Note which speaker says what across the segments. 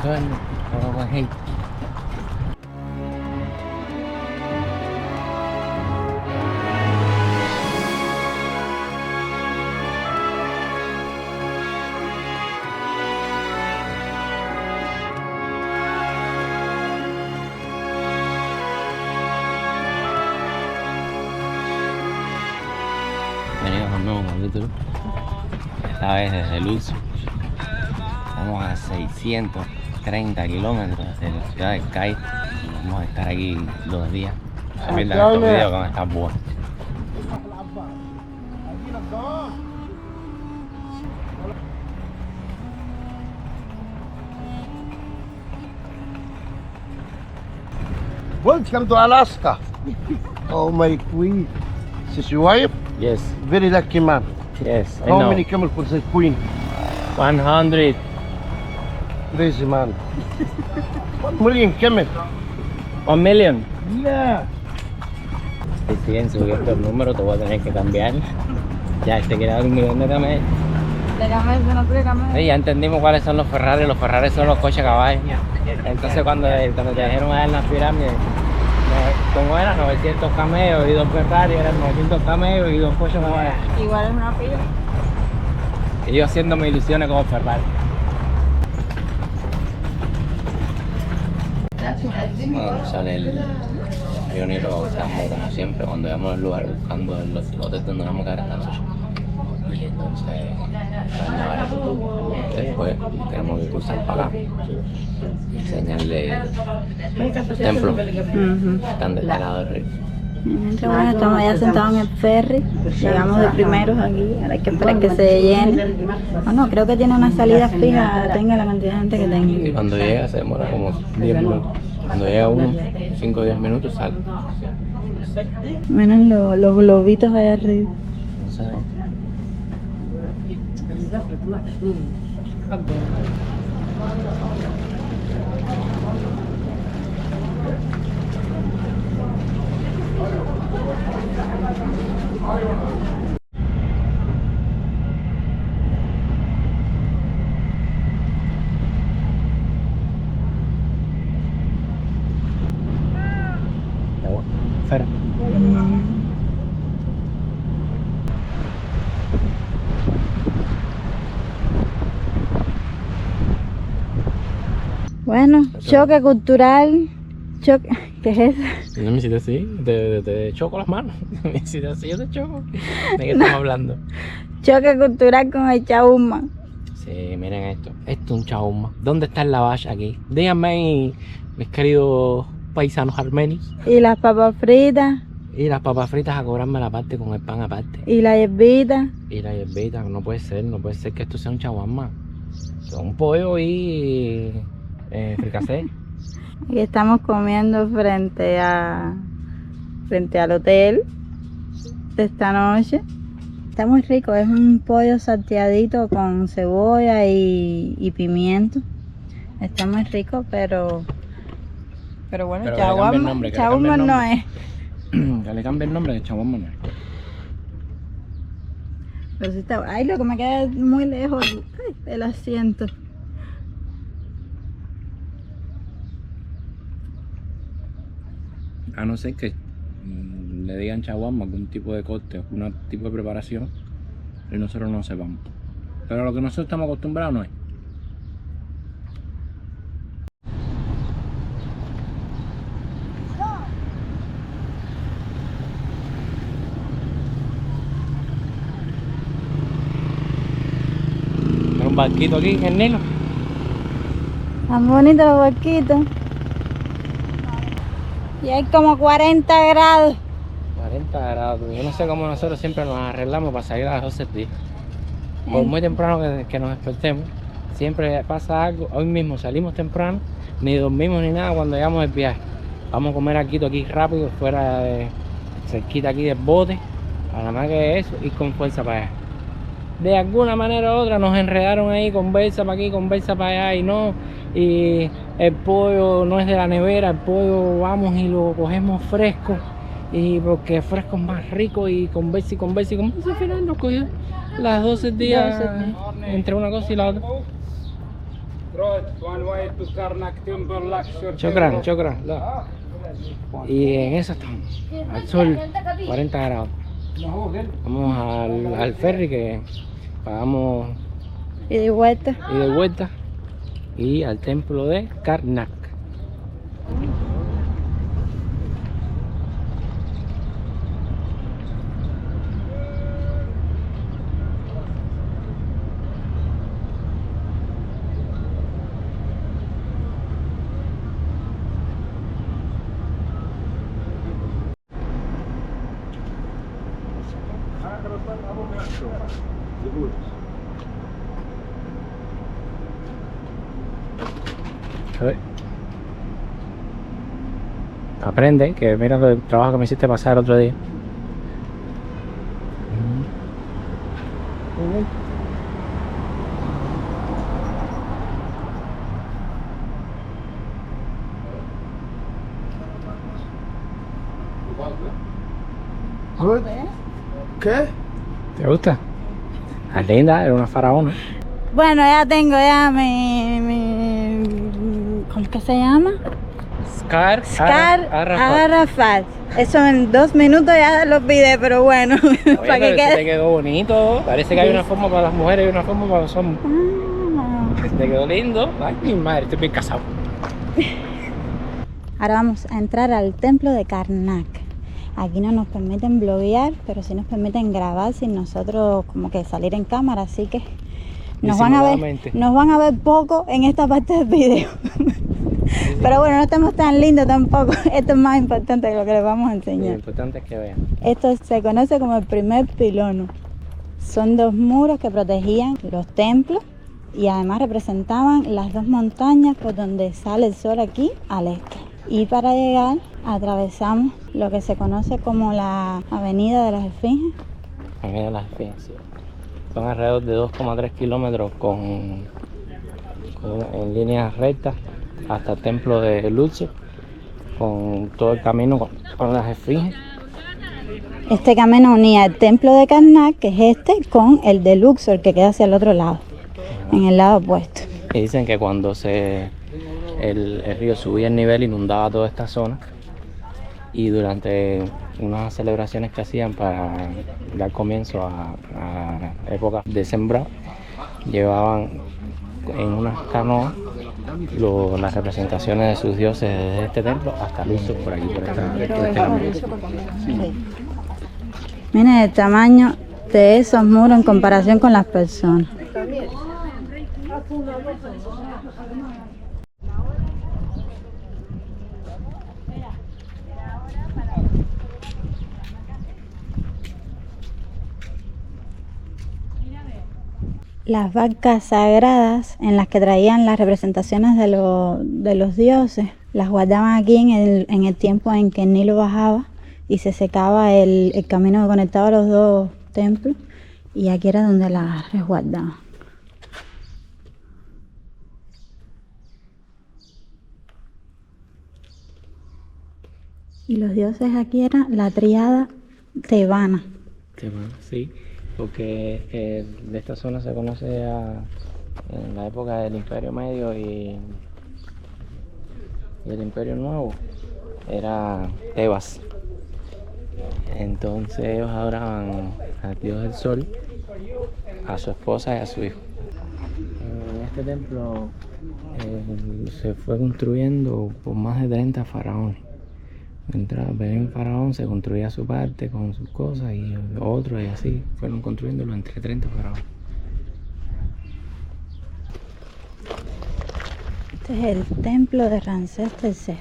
Speaker 1: duerme, todo con hate. Bienvenidos a un nuevo capítulo, esta vez desde Luz. Estamos a 630 kilómetros de la ciudad de Cayce. Vamos a estar aquí 2 días. Se pierdan estos videos con estas buenas.
Speaker 2: Welcome to Alaska. Oh my queen. This is your wife?
Speaker 1: Yes,
Speaker 2: Very lucky man.
Speaker 1: yes, I
Speaker 2: How
Speaker 1: know.
Speaker 2: many camel for the queen?
Speaker 1: 100.
Speaker 2: Crazy man. 1 million camel.
Speaker 1: 1 million.
Speaker 2: Yeah.
Speaker 1: Si siguen subiendo el número, te voy a tener que cambiar. Ya este quiere dar 1 millón de camellos.
Speaker 3: De camello, no quiere camello.
Speaker 1: Ya entendimos cuáles son los Ferrari. Los Ferrari son los coches caballos. Entonces cuando te dijeron a él en las pirámides, como eran 900 camellos y 2 Ferrari, eran 900 camellos y 2 coches caballos.
Speaker 3: Igual es una pila.
Speaker 1: Y yo haciéndome ilusiones como Ferrari. Bueno, sale el pionero Bautamo, como siempre, cuando llegamos al lugar buscando los lotes donde vamos a quedar esta noche. Y entonces, después tenemos que cruzar para acá, enseñarle el templo, están del lado del río.
Speaker 3: Bueno, estamos ya sentados en el ferry. Llegamos de primeros aquí. Ahora hay que esperar que se llene. Bueno, creo que tiene una salida fija, tenga la cantidad de gente que
Speaker 1: Y
Speaker 3: tenga.
Speaker 1: cuando llega se demora como 10 minutos. Cuando llega uno, 5 o 10 minutos sale.
Speaker 3: Miren los globitos allá arriba.
Speaker 1: No sé. Fer.
Speaker 3: Bueno, choque cultural. Choque. ¿Qué es eso?
Speaker 1: No me hiciste así, te choco las manos. Me hiciste así, yo te choco. ¿De qué estamos hablando?
Speaker 3: Choque cultural con el chauma.
Speaker 1: Sí, miren esto. Esto es un chauma. ¿Dónde está el lavash aquí? Díganme ahí, mis queridos paisanos armenios.
Speaker 3: Y las papas fritas.
Speaker 1: Y las papas fritas a cobrarme la parte con el pan aparte.
Speaker 3: Y la hierbita.
Speaker 1: Y la hierbita, no puede ser que esto sea un chaguarma. Son un pollo y fricasé.
Speaker 3: Y estamos comiendo frente al hotel de esta noche. Está muy rico, es un pollo salteadito con cebolla y pimiento. Está muy rico, pero bueno,
Speaker 1: Pero que le cambie el nombre, que le cambie el
Speaker 3: chaguarma no
Speaker 1: nombre.
Speaker 3: es.
Speaker 1: Que le cambie el nombre de chaguarma no es.
Speaker 3: Pero sí está, ay, lo que me queda muy lejos, ay, el asiento.
Speaker 1: A no ser que le digan chaguarma algún tipo de corte, algún tipo de preparación y nosotros no sepamos. Pero lo que nosotros estamos acostumbrados no es. Hay un barquito aquí en el Nilo.
Speaker 3: Tan bonitos los barquitos. Y hay como 40 grados.
Speaker 1: 40 grados. Yo no sé cómo nosotros siempre nos arreglamos para salir a las 12 días. Por muy temprano que nos despertemos, siempre pasa algo. Hoy mismo salimos temprano, ni dormimos ni nada cuando llegamos del viaje. Vamos a comer aquí rápido, fuera de cerquita aquí del bote, para nada más que eso, ir con fuerza para allá. De alguna manera u otra nos enredaron ahí, conversa para aquí, conversa para allá, y el pollo no es de la nevera, el pollo vamos y lo cogemos fresco, y porque fresco es más rico, y conversa, al final nos cogió las 12 días entre una cosa y la otra. Chocran, chocran. Y en eso estamos, al sol, 40 grados. Vamos al ferry que pagamos
Speaker 3: Y de vuelta.
Speaker 1: y de vuelta y al templo de Karnak. Aprende, que mira el trabajo que me hiciste pasar el otro día.
Speaker 2: Good. ¿Qué?
Speaker 1: ¿Te gusta? Es linda, era una faraona.
Speaker 3: Bueno, ya tengo ya ¿cómo es que se llama?
Speaker 1: Scar Arafat.
Speaker 3: Arafat. Eso en 2 minutos ya lo pide, pero bueno,
Speaker 1: Oye,
Speaker 3: para que
Speaker 1: pero ese te
Speaker 3: quede.
Speaker 1: quedó bonito. Parece que hay una forma para las mujeres y una forma para los hombres.
Speaker 3: Ah.
Speaker 1: Te quedó lindo. Ay, mi madre, estoy bien casado.
Speaker 3: Ahora vamos a entrar al templo de Karnak. Aquí no nos permiten bloguear, pero sí nos permiten grabar sin nosotros como que salir en cámara, así que nos van a ver poco en esta parte del video. Pero bueno, no estamos tan lindos tampoco. Esto es más importante que lo que les vamos a
Speaker 1: Lo
Speaker 3: enseñar.
Speaker 1: importante es que vean.
Speaker 3: Esto se conoce como el primer pilono. Son 2 muros que protegían los templos y además representaban las 2 montañas por donde sale el sol aquí al este. Y para llegar atravesamos lo que se conoce como la Avenida de las Esfinges.
Speaker 1: Mira las esfinges. Son alrededor de 2,3 kilómetros en líneas rectas hasta el templo de Luxor, con todo el camino con las esfinges.
Speaker 3: Este camino unía el templo de Karnak, que es este, con el de Luxor, que queda hacia el otro lado, en el lado opuesto.
Speaker 1: Y dicen que cuando el río subía el nivel, inundaba toda esta zona, y durante unas celebraciones que hacían para dar comienzo a épocas de sembrado, llevaban en unas canoas las representaciones de sus dioses desde este templo hasta Luxor, por aquí, por este camino.
Speaker 3: Miren el tamaño de esos muros en comparación con las personas. Las barcas sagradas en las que traían las representaciones de los dioses, las guardaban aquí en el tiempo en que el Nilo bajaba y se secaba el camino que conectaba los 2 templos, y aquí era donde las resguardaban. Y los dioses aquí eran la tríada tebana.
Speaker 1: Sí, porque de esta zona se conoce en la época del Imperio Medio y el Imperio Nuevo, era Tebas. Entonces ellos adoraban al dios del sol, a su esposa y a su hijo. Este templo se fue construyendo por más de 30 faraones. Venía un faraón, se construía su parte con sus cosas, y otro, y así fueron construyéndolo entre 30 faraones.
Speaker 3: Este es el templo de Ramsés III.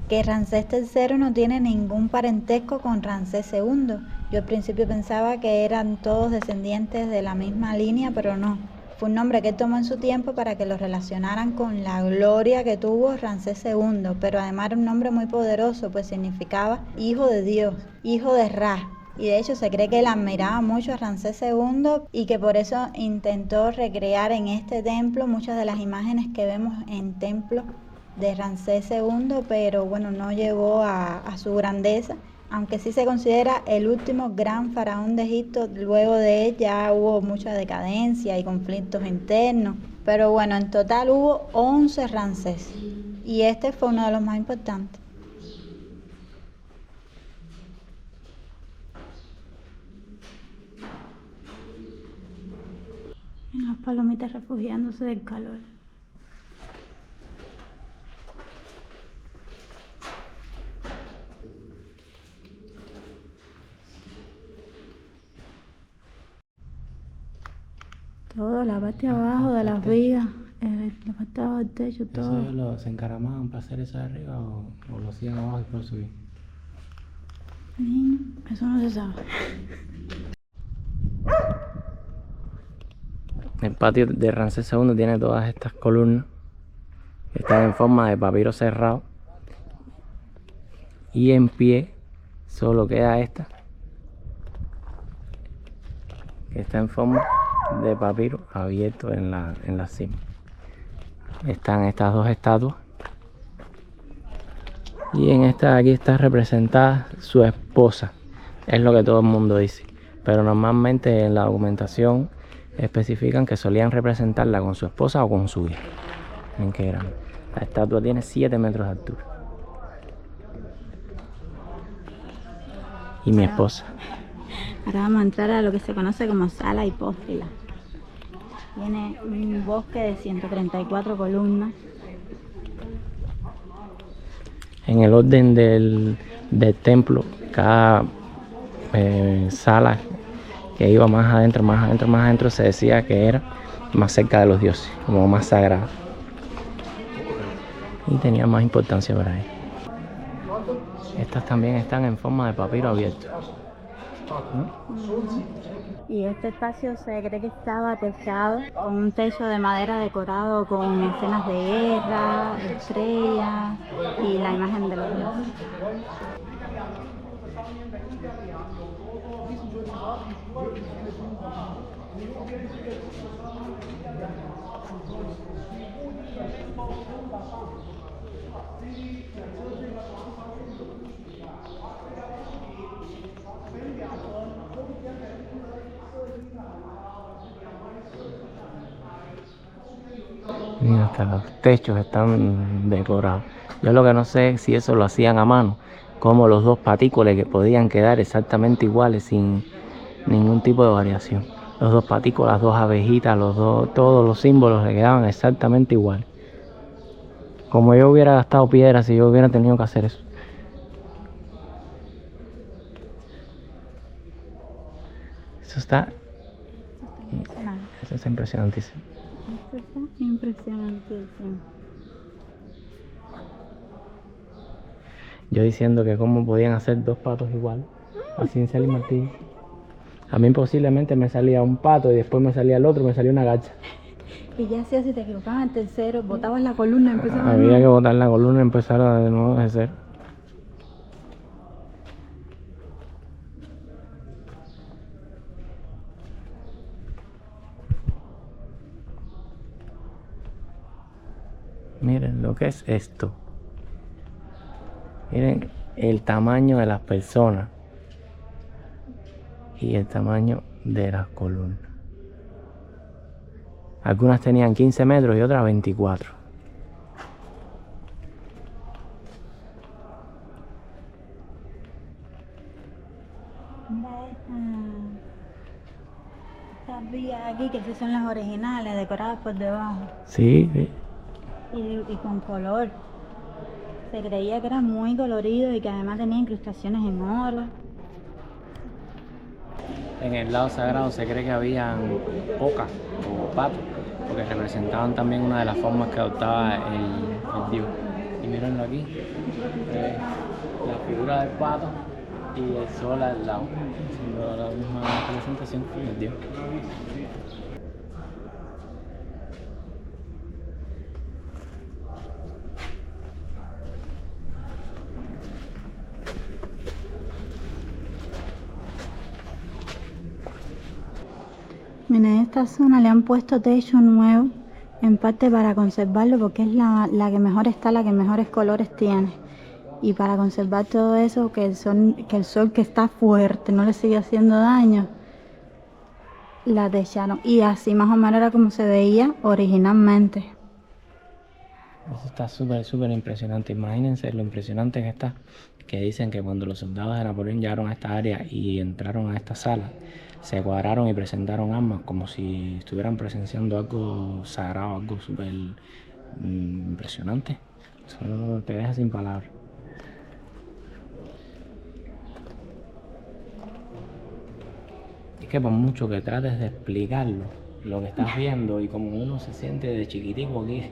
Speaker 3: Que Ramsés III no tiene ningún parentesco con Ramsés II. Yo al principio pensaba que eran todos descendientes de la misma línea, pero no. Fue un nombre que él tomó en su tiempo para que lo relacionaran con la gloria que tuvo Ramsés II, pero además era un nombre muy poderoso, pues significaba hijo de Dios, hijo de Ra. Y de hecho se cree que él admiraba mucho a Ramsés II y que por eso intentó recrear en este templo muchas de las imágenes que vemos en templos de Ramsés II, pero bueno, no llegó a su grandeza aunque sí se considera el último gran faraón de Egipto. Luego de él ya hubo mucha decadencia y conflictos internos, pero bueno, en total hubo 11 Ramsés y este fue uno de los más importantes. Las palomitas refugiándose del calor. Todo, la parte de abajo de las vigas, la parte de abajo del techo, todo.
Speaker 1: ¿Eso ellos se encaramaban para hacer eso de arriba o lo hacían abajo y por subir?
Speaker 3: Niño, eso no se sabe.
Speaker 1: El patio de Ramsés II tiene todas estas columnas que están en forma de papiro cerrado, y en pie solo queda esta que está en forma de papiro abierto en la cima. Están estas dos estatuas y en esta de aquí está representada su esposa, es lo que todo el mundo dice, pero normalmente en la documentación especifican que solían representarla con su esposa o con su hija. Miren qué grande. La estatua tiene 7 metros de altura. Y mi esposa.
Speaker 3: Ahora vamos a entrar a lo que se conoce como sala hipófila. Tiene un bosque de 134 columnas.
Speaker 1: En el orden del templo, cada sala que iba más adentro, se decía que era más cerca de los dioses, como más sagrada. Y tenía más importancia para ellos. Estas también están en forma de papiro abierto.
Speaker 3: Y este espacio se cree que estaba techado con un techo de madera decorado con escenas de guerra, estrellas y la imagen de los dioses.
Speaker 1: Mira, hasta los techos están decorados. Yo lo que no sé es si eso lo hacían a mano, como los dos patícoles que podían quedar exactamente iguales sin ningún tipo de variación. Los dos patícolas, las dos abejitas, todos los símbolos le quedaban exactamente igual. Como yo hubiera gastado piedras si yo hubiera tenido que hacer eso. Eso está impresionantísimo.
Speaker 3: Esto está impresionantísimo.
Speaker 1: Yo diciendo que cómo podían hacer dos patos igual, así en Cel y Martillo. A mí posiblemente me salía un pato y después me salía el otro, me salía una gacha.
Speaker 3: Y ya sea si te equivocabas en tercero, botabas la columna y empezabas.
Speaker 1: Había que botar la columna y empezar de nuevo de cero. Miren lo que es esto. Miren el tamaño de las personas y el tamaño de las columnas. Algunas tenían 15 metros y otras 24.
Speaker 3: Mira estas vías aquí, que sí son las originales, decoradas por debajo.
Speaker 1: Sí, sí.
Speaker 3: Y con color. Se creía que era muy colorido y que además tenía incrustaciones en oro.
Speaker 1: En el lado sagrado se cree que habían ocas o patos, porque representaban también una de las formas que adoptaba el dios. Y mírenlo aquí, la figura del pato y el sol al lado, haciendo la misma representación del dios.
Speaker 3: Mira, en esta zona le han puesto techo nuevo, en parte para conservarlo porque es la que mejor está, la que mejores colores tiene. Y para conservar todo eso, que el sol que está fuerte no le sigue haciendo daño, la techaron. Y así más o menos era como se veía originalmente.
Speaker 1: Eso está súper impresionante. Imagínense lo impresionante que está. Que dicen que cuando los soldados de Napoleón llegaron a esta área y entraron a esta sala, se cuadraron y presentaron armas como si estuvieran presenciando algo sagrado, algo súper impresionante. Eso te deja sin palabras. Es que por mucho que trates de explicarlo, lo que estás viendo y como uno se siente de chiquitico aquí,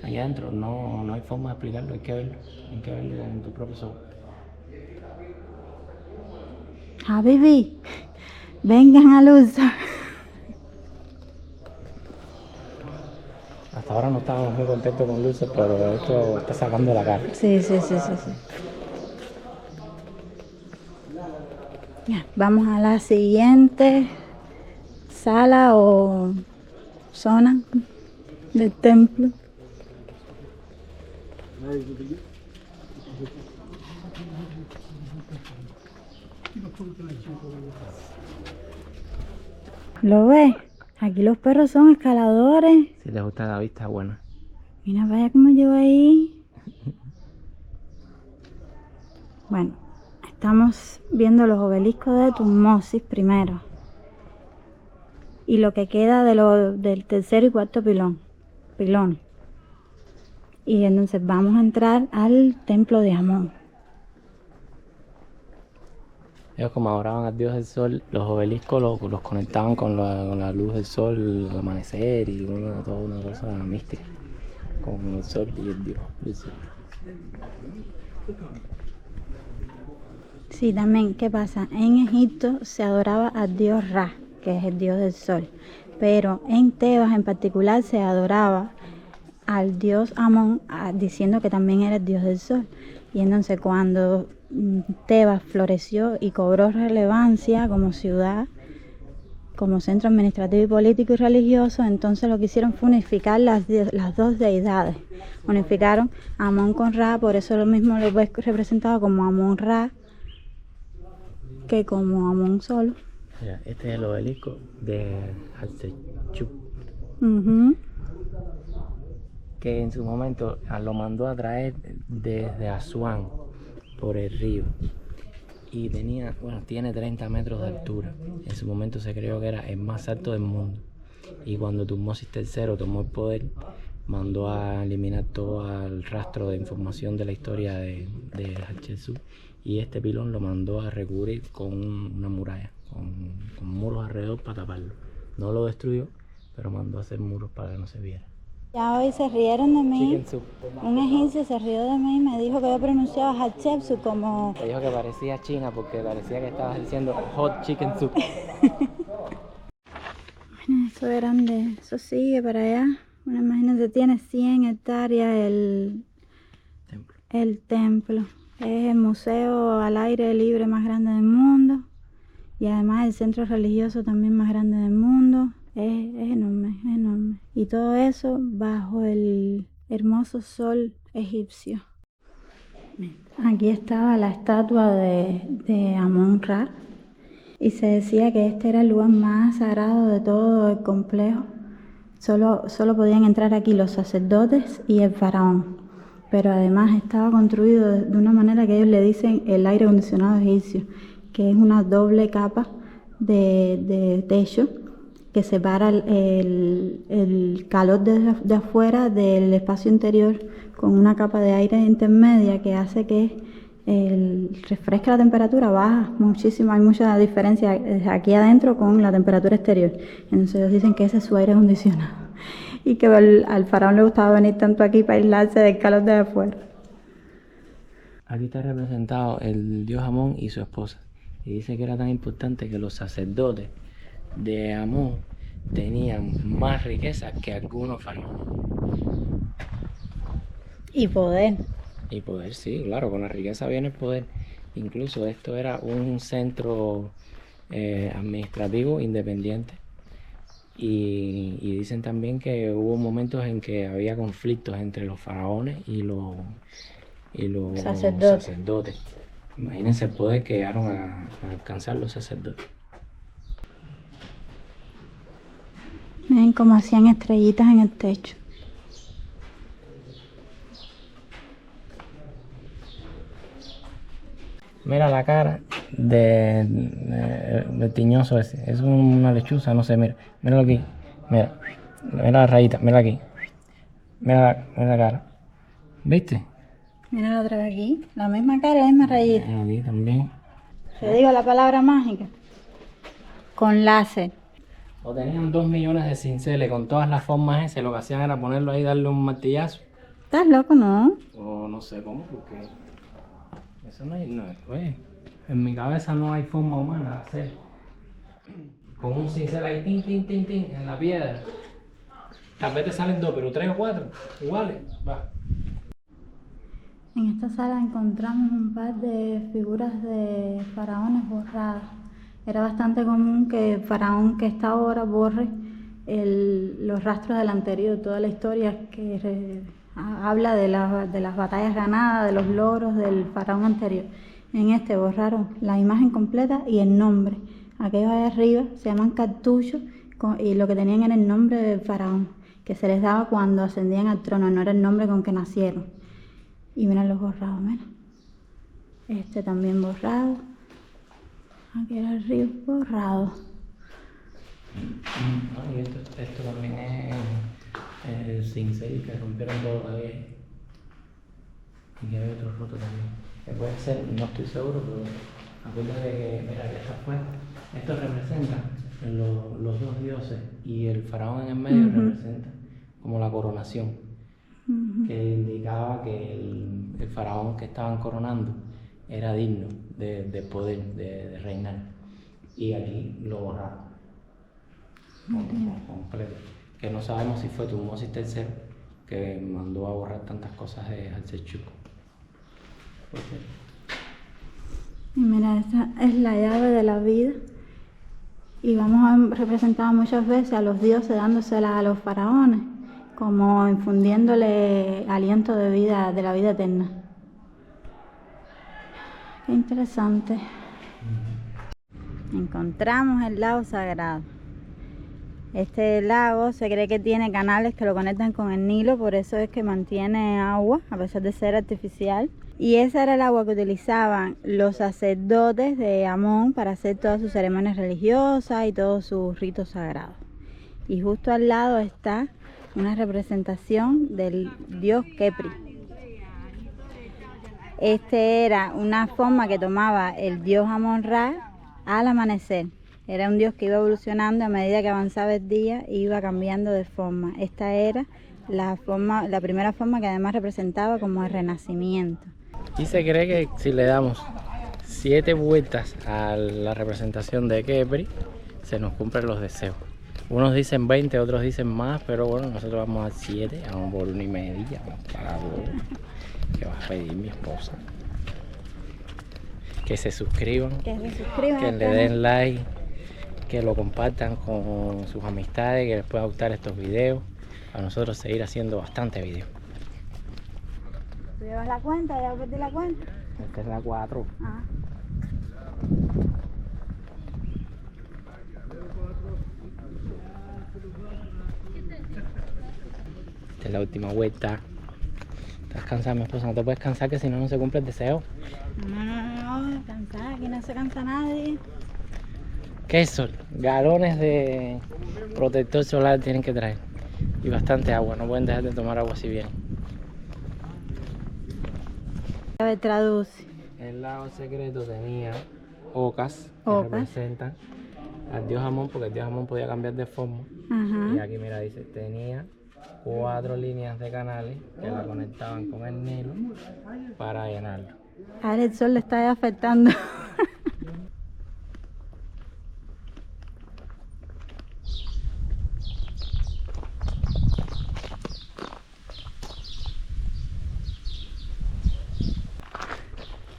Speaker 1: allá adentro, no hay forma de explicarlo, hay que verlo con tu propio ojos.
Speaker 3: Habibi, vengan a luz.
Speaker 1: Hasta ahora no estábamos muy contentos con luces, pero esto está sacando la cara.
Speaker 3: Sí. Vamos a la siguiente sala o zona del templo. ¿Lo ves? Aquí los perros son escaladores.
Speaker 1: Si les gusta la vista, bueno.
Speaker 3: Mira, vaya cómo llevo ahí. Bueno, estamos viendo los obeliscos de Tutmosis primero. Y lo que queda del tercer y cuarto pilón. Y entonces vamos a entrar al templo de Amón.
Speaker 1: Ellos como adoraban al dios del sol, los obeliscos los conectaban con la luz del sol, el amanecer y toda una cosa mística, con el sol y el dios del sol.
Speaker 3: Sí, también, ¿qué pasa? En Egipto se adoraba al dios Ra, que es el dios del sol, pero en Tebas en particular se adoraba al dios Amón, diciendo que también era el dios del sol. Y entonces cuando Tebas floreció y cobró relevancia como ciudad, como centro administrativo y político y religioso, entonces lo que hicieron fue unificar las dos deidades. Unificaron Amón con Ra, por eso lo mismo lo ves representado como Amón Ra que como Amón solo.
Speaker 1: Mira, este es el obelisco de Hatshepsut, que en su momento lo mandó a traer desde Asuán por el río. Y tiene 30 metros de altura. En su momento se creyó que era el más alto del mundo. Y cuando Tutmosis III tomó el poder, mandó a eliminar todo el rastro de información de la historia de Hatshepsut. Y este pilón lo mandó a recubrir con una muralla, con muros alrededor para taparlo. No lo destruyó, pero mandó a hacer muros para que no se viera.
Speaker 3: Ya hoy se rieron de mí.
Speaker 1: Chicken soup.
Speaker 3: Un egipcio se rió de mí y me dijo que yo pronunciaba Hatshepsut como...
Speaker 1: Me dijo que parecía china porque parecía que estabas diciendo hot chicken soup.
Speaker 3: Bueno, eso es grande, eso sigue para allá. Bueno, imagínate, tiene 100 hectáreas el templo. Es el museo al aire libre más grande del mundo. Y además el centro religioso también más grande del mundo. Es enorme, es enorme. Y todo eso bajo el hermoso sol egipcio. Aquí estaba la estatua de Amón Ra. Y se decía que este era el lugar más sagrado de todo el complejo. Solo podían entrar aquí los sacerdotes y el faraón. Pero además estaba construido de una manera que ellos le dicen el aire acondicionado egipcio, que es una doble capa de techo que separa el calor de afuera del espacio interior con una capa de aire intermedia que hace que refresque la temperatura, baja muchísimo, hay mucha diferencia aquí adentro con la temperatura exterior. Entonces ellos dicen que ese es su aire acondicionado y que al faraón le gustaba venir tanto aquí para aislarse del calor de afuera.
Speaker 1: Aquí está representado el dios Amón y su esposa. Y dice que era tan importante que los sacerdotes de Amón tenían más riqueza que algunos faraones.
Speaker 3: Y poder.
Speaker 1: Y poder, sí, claro, con la riqueza viene el poder. Incluso esto era un centro administrativo independiente. Y dicen también que hubo momentos en que había conflictos entre los faraones y y los
Speaker 3: Sacerdotes.
Speaker 1: sacerdotes. Imagínense el poder que llegaron a alcanzar los sacerdotes.
Speaker 3: Miren cómo hacían estrellitas en el techo.
Speaker 1: Mira la cara de tiñoso ese. Es una lechuza, no sé, mira. Míralo aquí. Mira. Mira la rayita, mira aquí. Mira la cara. ¿Viste?
Speaker 3: Mira otra vez aquí. La misma cara, la misma rayita.
Speaker 1: Mira aquí también.
Speaker 3: Te digo la palabra mágica. Con láser.
Speaker 1: O tenían 2 millones de cinceles con todas las formas esas. Lo que hacían era ponerlo ahí y darle un martillazo.
Speaker 3: ¿Estás loco, no?
Speaker 1: O no sé cómo, porque eso no hay, oye, en mi cabeza no hay forma humana de hacer. Con un cincel ahí, tin, tin, tin, tin, en la piedra. Tal vez te salen 2, pero 3 o 4, iguales, va.
Speaker 3: En esta sala encontramos un par de figuras de faraones borradas. Era bastante común que el faraón que está ahora borre los rastros del anterior, toda la historia que habla de las batallas ganadas, de los logros del faraón anterior. En este borraron la imagen completa y el nombre. Aquellos ahí arriba se llaman cartuchos y lo que tenían era el nombre del faraón, que se les daba cuando ascendían al trono, no era el nombre con que nacieron. Y miren los borrados, mira. Este también borrado. Aquí era arriba borrado.
Speaker 1: No, y esto también es el cincel que rompieron todo ahí. Y que hay otro roto también. Que puede ser, no estoy seguro, pero acuérdate que, mira, que esta fue. Esto representa los 2 dioses y el faraón en el medio representa como la coronación, que indicaba que el faraón que estaban coronando era digno de poder, de reinar. Y aquí lo borraron completo. Que no sabemos si fue Tutmosis III que mandó a borrar tantas cosas de Hatshepsut.
Speaker 3: Y mira, esta es la llave de la vida. Y vamos a representar muchas veces a los dioses dándoselas a los faraones, como infundiéndole aliento de vida, de la vida eterna. Qué interesante. Encontramos el lago sagrado. Este lago se cree que tiene canales que lo conectan con el Nilo, por eso es que mantiene agua, a pesar de ser artificial. Y esa era el agua que utilizaban los sacerdotes de Amón para hacer todas sus ceremonias religiosas y todos sus ritos sagrados. Y justo al lado está una representación del dios Khepri. Este era una forma que tomaba el dios Amon-Ra al amanecer. Era un dios que iba evolucionando a medida que avanzaba el día e iba cambiando de forma. Esta era la primera forma que además representaba como el renacimiento.
Speaker 1: Y se cree que si le damos 7 vueltas a la representación de Khepri, se nos cumplen los deseos. Unos dicen 20, otros dicen más, pero bueno, nosotros vamos a 7, vamos por 1,5, vamos para 2. ¿Qué va a pedir mi esposa? Que se suscriban, que le den like, que lo compartan con sus amistades, que les pueda gustar estos videos, para nosotros seguir haciendo bastante videos.
Speaker 3: ¿Tú llevas la cuenta? ¿Ya perdí la cuenta?
Speaker 1: Esta es la 4.
Speaker 3: Ah.
Speaker 1: Esta es la última vuelta. ¿Estás cansada, mi esposa? No te puedes cansar, que si no, no se cumple el deseo.
Speaker 3: No, cansada, aquí no se cansa nadie.
Speaker 1: ¿Qué es sol? Galones de protector solar tienen que traer. Y bastante agua, no pueden dejar de tomar agua si vienen.
Speaker 3: A ver, traduce.
Speaker 1: El lago secreto tenía ocas que representan al dios Amón, porque el dios Amón podía cambiar de forma.
Speaker 3: Ajá.
Speaker 1: Y aquí mira, dice, tenía 4 líneas de canales que la conectaban con el Nilo para llenarlo.
Speaker 3: Ahora el sol le está afectando.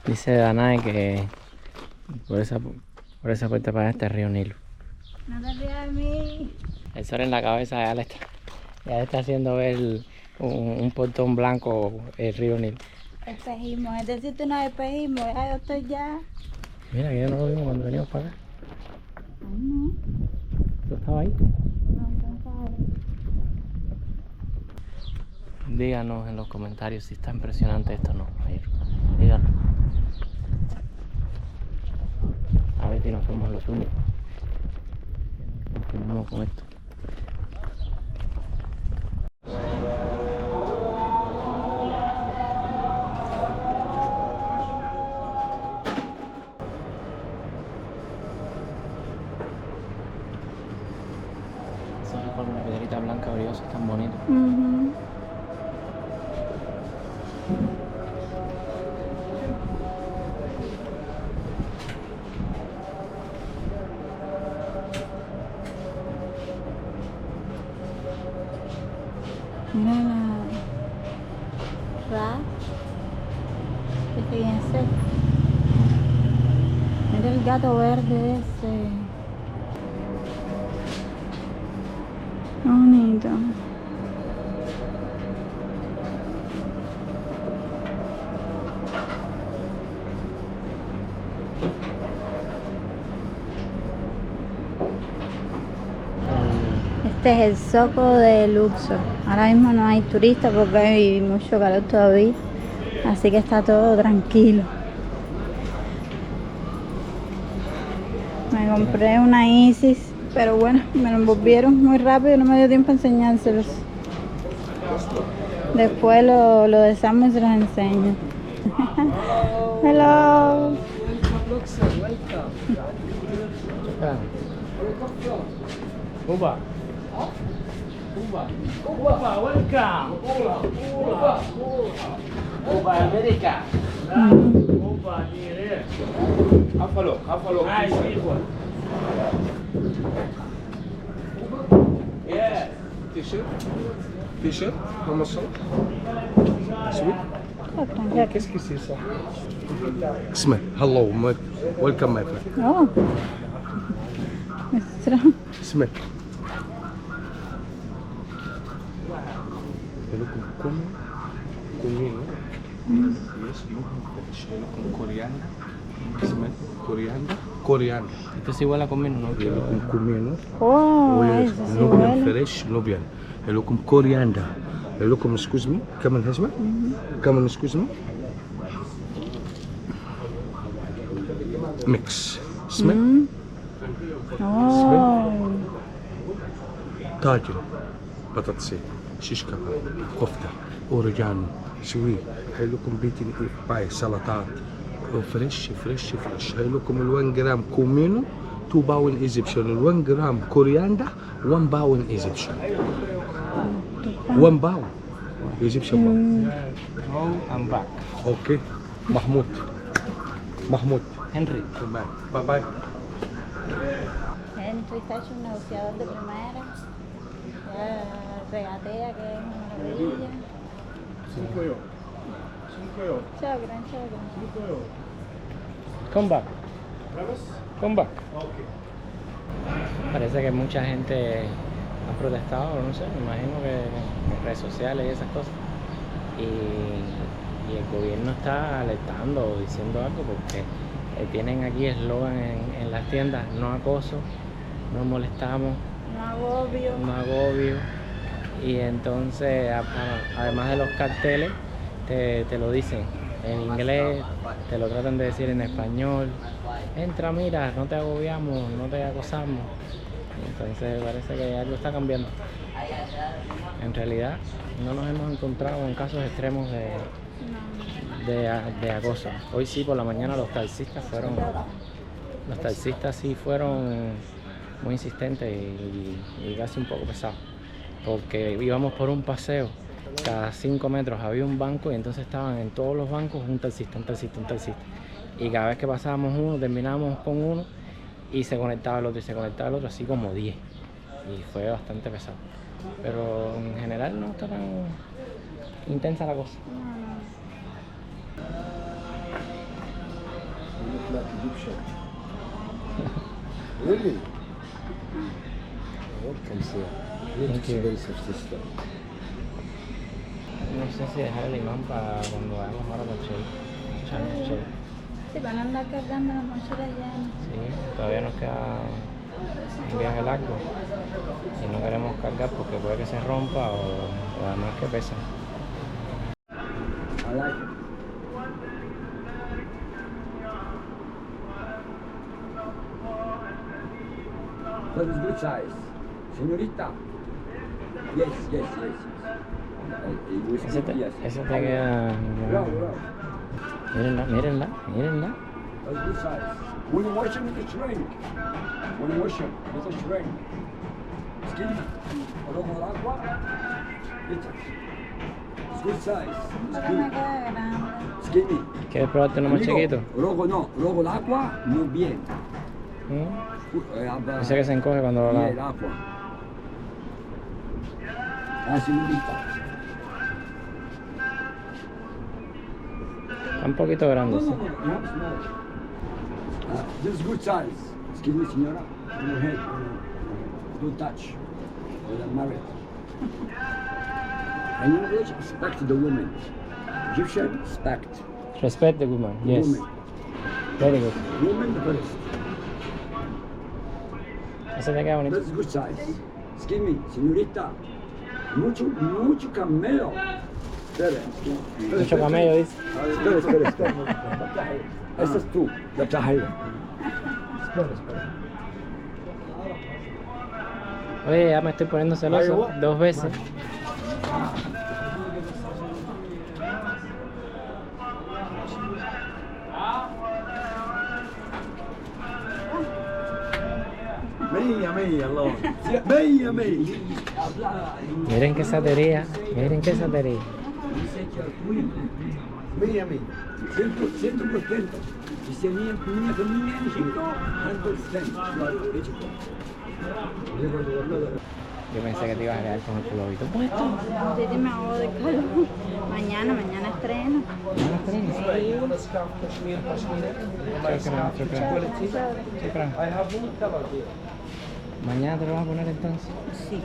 Speaker 1: Dice Danae que por esa puerta para este río Nilo.
Speaker 3: No te rías de mí.
Speaker 1: El sol en la cabeza ya le está haciendo ver un portón blanco el río Nilo.
Speaker 3: Espejismo, necesito un espejismo, ya yo estoy ya.
Speaker 1: Mira, que ya no lo vimos cuando veníamos para acá.
Speaker 3: Ay, no,
Speaker 1: ¿Tú estabas ahí?
Speaker 3: no alcanzaba.
Speaker 1: Díganos en los comentarios si está impresionante esto o no. Díganos. A ver si no somos los únicos. Continuamos con esto. Esa es una piedrita blanca briosa, tan bonita.
Speaker 3: Mira la fíjense. Mira el gato verde ese. Qué bonito. Este es el Zoco de Luxor. Ahora mismo no hay turistas porque hay mucho calor todavía, así que está todo tranquilo. Me compré una Isis, pero bueno, me lo envolvieron muy rápido y no me dio tiempo a enseñárselos. Después lo desarmo y se los enseño. Hello.
Speaker 1: Uba. Uba, welcome. Uba, America. Uba, here.
Speaker 2: Buffalo.
Speaker 1: Nice people. Yeah.
Speaker 2: T-shirt, comment ça? Sweet. Qu'est-ce que c'est ça? اسمه hello, welcome my friend.
Speaker 3: Oh.
Speaker 2: اسمه لكم كومينو يس لكم كوريانا اسمه كوريانا
Speaker 1: Esto es igual a comer, ¿no?
Speaker 2: لكم كومينو
Speaker 3: Oh, eso sí
Speaker 2: لوبيان
Speaker 3: huele.
Speaker 2: فريش لوبيان لكم كورياندا لكم excuse me كمان اسمه كمان excuse me ميكس اسمه
Speaker 3: Oh.
Speaker 2: طاجن بطاطسي شيش كباب كفته اوريجانو شوي هاي لكم بيتي باي سلطات فريش هاي لكم ال1 جرام كومينو 2 باون ايجيبشن ال1 جرام كورياندا 1 باون ايجيبشن 1 باون ايجيبشن
Speaker 1: Go and back.
Speaker 2: اوكي محمود
Speaker 1: Henry.
Speaker 2: باي باي
Speaker 3: Henry está hecho un negociador de primera. Regatea, que es una maravilla.
Speaker 2: 5 yo.
Speaker 3: Chocran.
Speaker 1: Come back. Come back. Parece que mucha gente ha protestado, no sé, me imagino que en redes sociales y esas cosas. Y el gobierno está alertando o diciendo algo porque tienen aquí eslogan en las tiendas: no acoso, no molestamos,
Speaker 3: No
Speaker 1: no agobio. Y entonces, además de los carteles, te lo dicen en inglés, te lo tratan de decir en español. Entra, mira, no te agobiamos, no te acosamos. Entonces parece que algo está cambiando. En realidad no nos hemos encontrado en casos extremos de acoso. Hoy sí, por la mañana los taxistas sí fueron muy insistentes y casi un poco pesados, porque íbamos por un paseo, cada 5 metros había un banco y entonces estaban en todos los bancos un taxista, y cada vez que pasábamos uno, terminábamos con uno y se conectaba el otro, así como 10, y fue bastante pesado, pero en general no está tan intensa la cosa.
Speaker 2: Really? Welcome, sir.
Speaker 1: Thank you.
Speaker 2: Expensive sister.
Speaker 1: no sé si dejar el imán para cuando vayamos ahora con Che. Echarnos Che.
Speaker 3: Sí, van a andar cargando las mochilas llenas.
Speaker 1: Sí, todavía nos queda un viaje largo y no queremos cargar porque puede que se rompa o además que pesa.
Speaker 4: I like it. That is good size. Señorita. Yes, yes, yes.
Speaker 1: Ese te,
Speaker 4: Yes.
Speaker 1: ese te queda...
Speaker 4: Bravo, bravo.
Speaker 1: Mírenla, mírenla, mírenla.
Speaker 4: That's good size. When you wash them, it shrink. When you wash them, it shrink. Skinny. Oro con el agua. It's good size. It's
Speaker 3: Ahora me
Speaker 4: good.
Speaker 3: queda grande.
Speaker 4: Skinny.
Speaker 1: ¿Quieres probarte uno más
Speaker 4: Amigo,
Speaker 1: chiquito?
Speaker 4: rojo no, rojo el agua, muy bien.
Speaker 1: ¿Mm? Ese que se encoge cuando lo
Speaker 4: Y el
Speaker 1: lavas.
Speaker 4: agua. Así mismo.
Speaker 1: Está un poquito grande, sí.
Speaker 4: This is good size. Excuse me, señora. Your head. Don't touch. You're married. In English, respect the woman. Egyptian, respect.
Speaker 1: Respect the woman, yes.
Speaker 4: Woman.
Speaker 1: Very good.
Speaker 4: Woman first.
Speaker 1: Ese te queda bonito.
Speaker 4: This is good size. Excuse me, señorita. Mucho camelo. Espera.
Speaker 1: Mucho camello, dice.
Speaker 4: Espera. Esta es tú, la trajera. Espera.
Speaker 1: Oye, ya me estoy poniendo celoso 2 veces.
Speaker 4: Mía, Lord. Mía.
Speaker 1: Miren qué satería, miren qué satería.
Speaker 4: Mía. 100%. Y si mía, México, 100%.
Speaker 1: Yo pensé que te ibas a quedar con el pulovito puesto.
Speaker 3: Sí, me hago de calor. Mañana estreno.
Speaker 1: ¿No las tenés? Shukran. ¿Mañana te lo vas a poner entonces?
Speaker 3: Sí.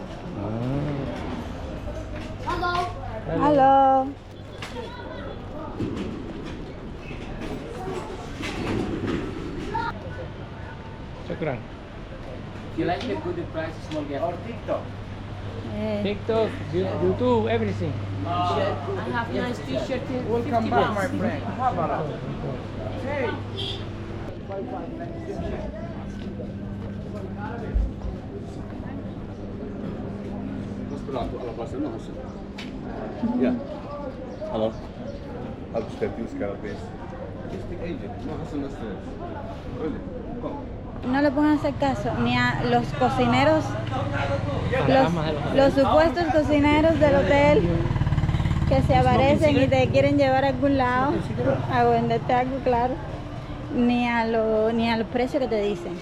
Speaker 1: Ah.
Speaker 3: Hello.
Speaker 1: Shukran.
Speaker 5: You like the good price small gift? Or TikTok?
Speaker 1: TikTok, YouTube, everything.
Speaker 5: I have nice t-shirt.
Speaker 2: Welcome back, my friend.
Speaker 6: Yeah. Hello. How to start use carapace? You speak Egypt. No, Hassan Nasser. Really? Come.
Speaker 3: No le pongan hacer caso ni a los cocineros,
Speaker 1: Fantasmas de los
Speaker 3: los supuestos cocineros del hotel que se aparecen y te quieren llevar a algún lado a venderte algo, claro, ni a los precios que te dicen.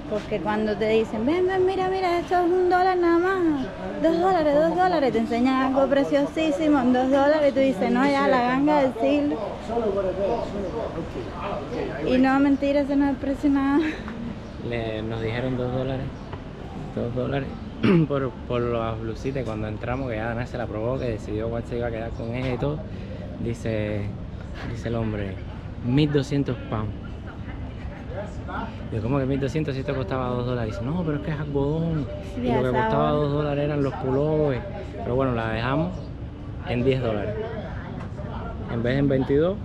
Speaker 3: Porque cuando te dicen, ven, mira, esto es $1 nada más, $2, te enseñan algo preciosísimo, $2, y tú dices, no, ya, la ganga del siglo. Y no, mentira, ese no es el precio nada.
Speaker 1: Nos dijeron $2 por las blusitas. Cuando entramos, que ya Dana se la probó, que decidió cuál se iba a quedar con ella y todo, dice el hombre, 1.200 pounds. Yo, como que 1.200 si esto costaba $2. Dice, no, pero es que es algodón.
Speaker 3: Sí,
Speaker 1: Y lo que
Speaker 3: esa
Speaker 1: costaba
Speaker 3: hora.
Speaker 1: $2 eran los pullovers. Pero bueno, la dejamos en $10. En vez de en 22,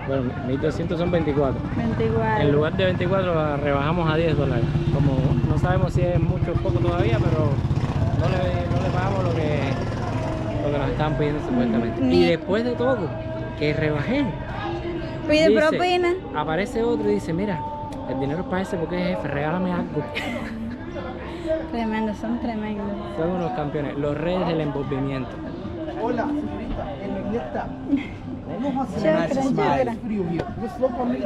Speaker 1: bueno, 1.200 son 24.
Speaker 3: 24.
Speaker 1: En lugar de 24 la rebajamos a $10. Como no sabemos si es mucho o poco todavía, pero no le pagamos lo que nos estaban pidiendo supuestamente.
Speaker 3: Ni-
Speaker 1: Y después de todo, que rebajé,
Speaker 3: Pide
Speaker 1: dice,
Speaker 3: propina.
Speaker 1: aparece otro y dice, mira, el dinero es para ese porque es jefe, regálame algo.
Speaker 3: Tremendos, son tremendos.
Speaker 1: Son unos campeones, los reyes del envolvimiento.
Speaker 7: Hola, señorita, en Negleta. Vamos a
Speaker 3: Shukran, shukran.
Speaker 7: frío here. Just look on the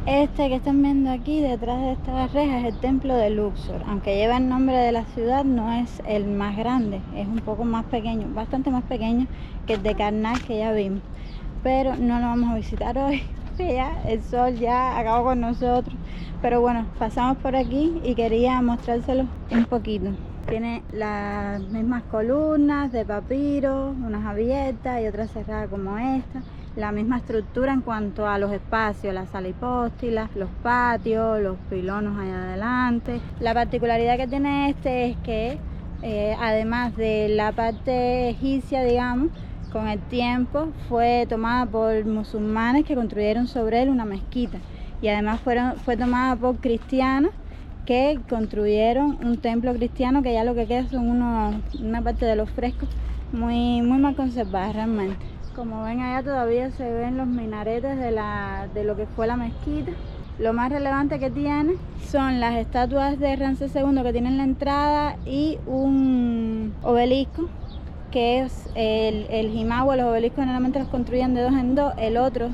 Speaker 3: Este que están viendo aquí detrás de estas rejas es el templo de Luxor. Aunque lleva el nombre de la ciudad, no es el más grande, es un poco más pequeño, bastante más pequeño que el de Karnak que ya vimos. Pero no lo vamos a visitar hoy que ya el sol ya acabó con nosotros. Pero bueno, pasamos por aquí y quería mostrárselos un poquito. Tiene las mismas columnas de papiro, unas abiertas y otras cerradas como esta. La misma estructura en cuanto a los espacios, la sala hipóstila, los patios, los pilonos allá adelante. La particularidad que tiene este es que además de la parte egipcia, digamos, con el tiempo fue tomada por musulmanes que construyeron sobre él una mezquita, y además fue tomada por cristianos que construyeron un templo cristiano, que ya lo que queda son una parte de los frescos muy mal conservada realmente. Como ven, allá todavía se ven los minaretes de lo que fue la mezquita. Lo más relevante que tiene son las estatuas de Ramsés II que tienen la entrada y un obelisco, que es el jimagua. Los obeliscos generalmente los construían de 2 en 2. El otro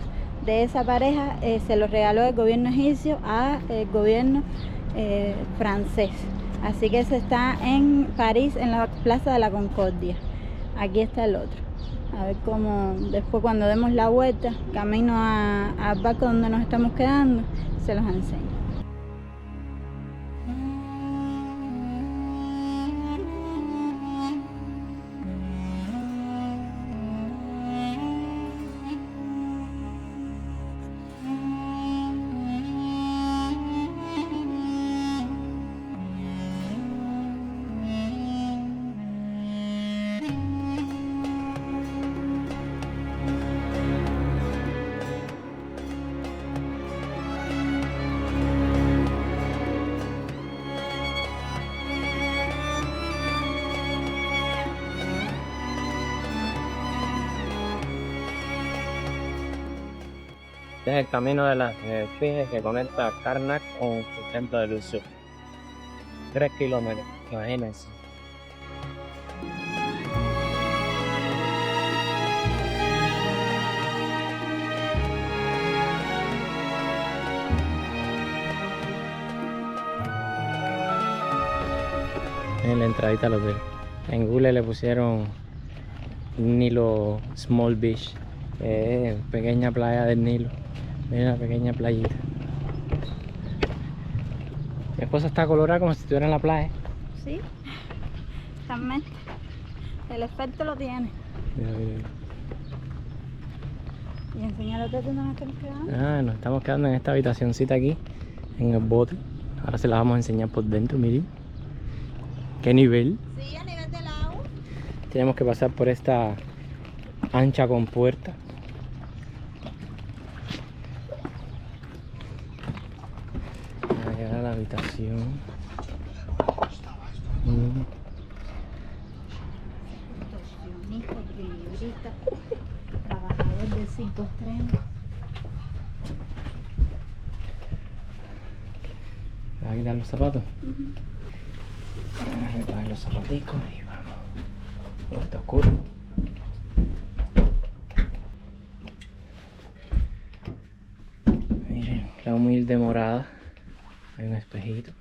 Speaker 3: de esa pareja se lo regaló el gobierno egipcio al gobierno francés. Así que ese está en París, en la Plaza de la Concordia. Aquí está el otro. A ver cómo después, cuando demos la vuelta camino al barco donde nos estamos quedando, se los enseño.
Speaker 1: Este es el camino de las Esfinges que conecta Karnak con el templo de Luxor. 3 kilómetros, imagínense. En la entradita al hotel. En Google le pusieron Nilo Small Beach, pequeña playa del Nilo. Mira, una pequeña playita. Mi esposa está colorada como si estuviera en la playa.
Speaker 3: Sí, realmente. El efecto lo tiene.
Speaker 1: Mira, mira, mira.
Speaker 3: Y enseñándote dónde nos estamos quedando.
Speaker 1: Nos estamos quedando en esta habitacioncita aquí, en el bote. Ahora se la vamos a enseñar por dentro, miren. ¿Qué nivel?
Speaker 3: Sí, a nivel del agua.
Speaker 1: Tenemos que pasar por esta ancha compuerta. Para llegar a la habitación.
Speaker 3: Extorsionista, equilibrista, trabajador del 5 estrellas.
Speaker 1: ¿Me vas a quitar los zapatos? Vamos a recoger los zapaticos y vamos. Oh, está oscuro. Miren, la humilde morada. Hay un espejito.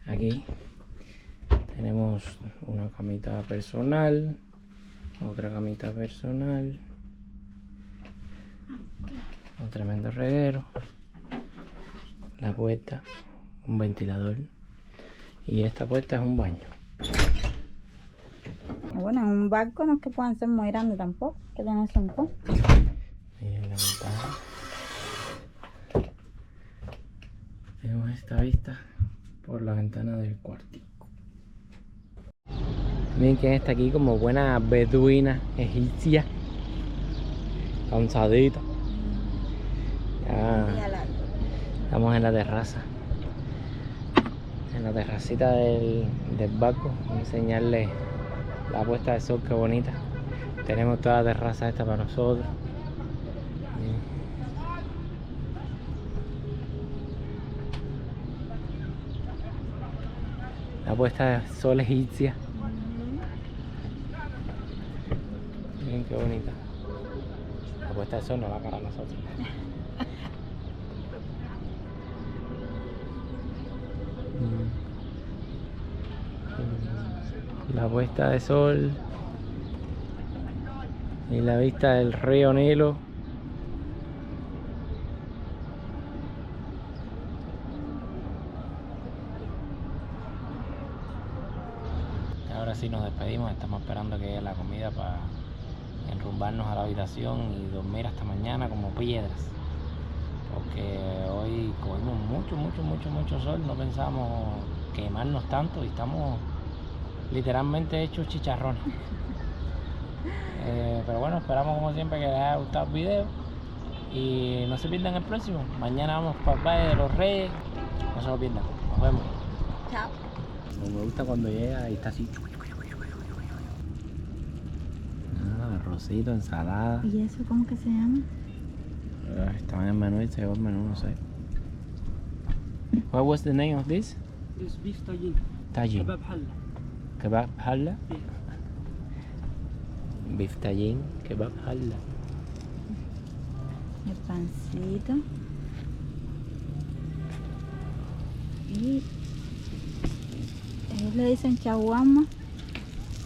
Speaker 1: Aquí tenemos una camita personal, otra camita personal, un tremendo reguero, la puerta, un ventilador, y esta puerta es un baño.
Speaker 3: Bueno, en un barco no es que puedan ser muy grandes tampoco, que tienen un poco.
Speaker 1: Miren la ventana. Tenemos esta vista por la ventana del cuartico. Miren quién está aquí como buena beduina egipcia. Cansadita. Ya estamos en la terraza. En la terracita del barco. Vamos a enseñarles la puesta de sol, que bonita. Tenemos toda la terraza esta para nosotros. La puesta de sol egipcia. Miren qué bonita. La puesta de sol no va para nosotros. La puesta de sol y la vista del río Nilo. ahora sí nos despedimos, estamos esperando que llegue la comida para enrumbarnos a la habitación y dormir hasta mañana como piedras. Porque hoy cogimos mucho sol, no pensamos quemarnos tanto y estamos literalmente hechos chicharrones. Pero bueno, esperamos como siempre que les haya gustado el video y no se pierdan el próximo. Mañana vamos para el Valle de los Reyes, no se lo pierdan, nos vemos.
Speaker 3: Chao.
Speaker 1: Me gusta cuando llega y está así. Arrocito, ensalada.
Speaker 3: ¿Y eso cómo que se llama?
Speaker 1: Estaba en el menú y se llevó el menú, no sé. What was the name of this?
Speaker 5: It's beef tajin.
Speaker 1: Tajin.
Speaker 5: Kebab halla.
Speaker 1: Kebab halla.
Speaker 5: Yeah.
Speaker 1: Beef tajin, kebab halla.
Speaker 3: El pancito. Y ellos le dicen chaguama,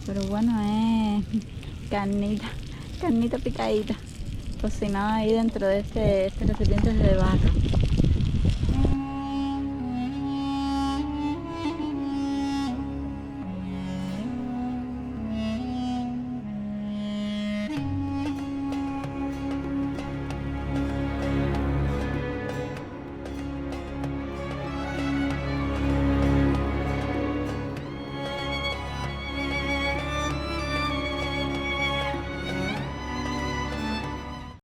Speaker 3: pero bueno, es carnita picadita, cocinada ahí dentro de este recipiente de vaca.